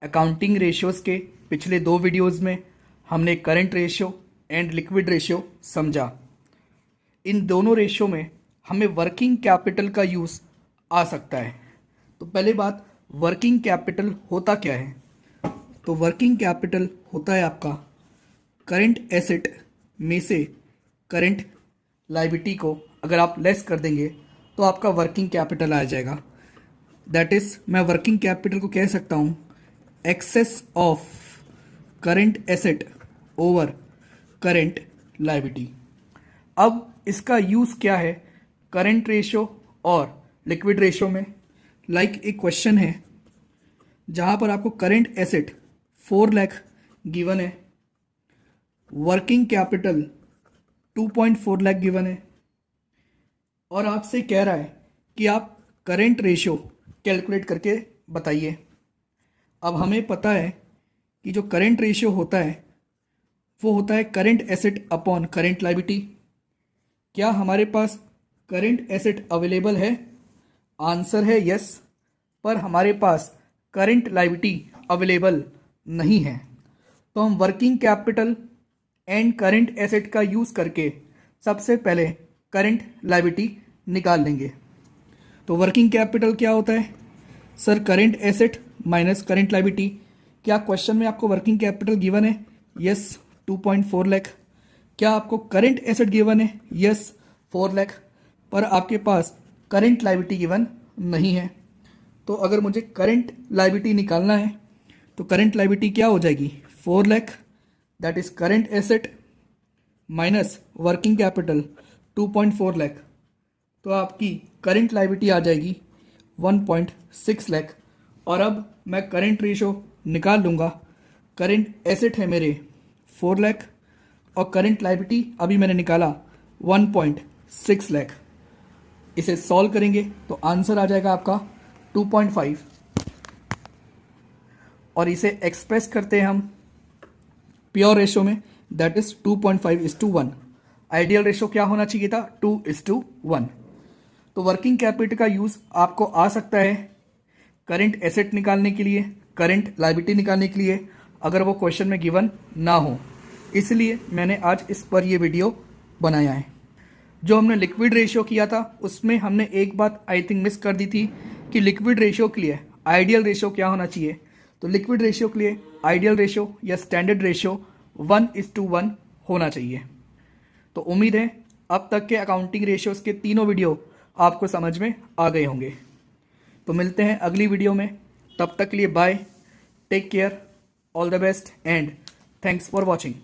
Accounting ratios के पिछले 2 videos में हमने current ratio and liquid ratio समझा। इन दोनों रेशियो में हमें वर्किंग कैपिटल का यूज़ आ सकता है। तो पहले बात, वर्किंग कैपिटल होता क्या है? तो वर्किंग कैपिटल होता है आपका करंट एसेट में से करंट लायबिलिटी को अगर आप लेस कर देंगे तो आपका वर्किंग कैपिटल आ जाएगा। दैट इज़, मैं वर्किंग कैपिटल को कह सकता हूँ excess of current asset over current liability. अब इसका यूज़ क्या है करंट रेशियो और लिक्विड रेशियो में? लाइक एक क्वेश्चन है जहाँ पर आपको करंट एसेट 4 लाख गिवन है, वर्किंग कैपिटल 2.4 लाख गिवन है और आपसे कह रहा है कि आप करंट रेशियो कैलकुलेट करके बताइए। अब हमें पता है कि जो करंट रेशियो होता है वो होता है current asset upon current liability. क्या हमारे पास करंट एसेट अवेलेबल है? आंसर है यस, पर हमारे पास करंट लायबिलिटी अवेलेबल नहीं है। तो हम working capital and current asset का यूज़ करके सबसे पहले करंट लायबिलिटी निकाल लेंगे। तो वर्किंग कैपिटल क्या होता है? Sir current asset minus current liability. क्या क्वेश्चन में आपको वर्किंग कैपिटल गिवन है? यस 2.4 लाख। क्या आपको करंट एसेट गिवन है? यस 4 लाख। पर आपके पास करंट लायबिलिटी गिवन नहीं है। तो अगर मुझे करंट लायबिलिटी निकालना है तो करंट लायबिलिटी क्या हो जाएगी? 4 lakh, that is current asset minus working capital 2.4 lakh. तो आपकी करंट लायबिलिटी आ जाएगी 1.6 लाख। और अब मैं करंट रेशो निकाल लूँगा। करंट एसेट है मेरे 4 लाख और करंट लायबिलिटी अभी मैंने निकाला 1.6 लाख। इसे सॉल्व करेंगे तो आंसर आ जाएगा आपका 2.5 और इसे एक्सप्रेस करते हैं हम प्योर रेशो में, दैट इज 2.5:1। आइडियल रेशो क्या होना चाहिए था? 2:1। तो वर्किंग कैपिटल का यूज़ आपको आ सकता है करंट एसेट निकालने के लिए, करंट लायबिलिटी निकालने के लिए, अगर वो क्वेश्चन में गिवन ना हो। इसलिए मैंने आज इस पर ये वीडियो बनाया है। जो हमने लिक्विड रेशियो किया था उसमें हमने एक बात आई थिंक मिस कर दी थी कि लिक्विड रेशियो के लिए आइडियल रेशियो क्या होना चाहिए। तो लिक्विड रेशियो के लिए आइडियल रेशियो या स्टैंडर्ड रेशियो 1:1 होना चाहिए। तो उम्मीद है अब तक के अकाउंटिंग रेशियोज़ के तीनों वीडियो आपको समझ में आ गए होंगे। तो मिलते हैं अगली वीडियो में, तब तक के लिए bye, take care, all the best and thanks for watching.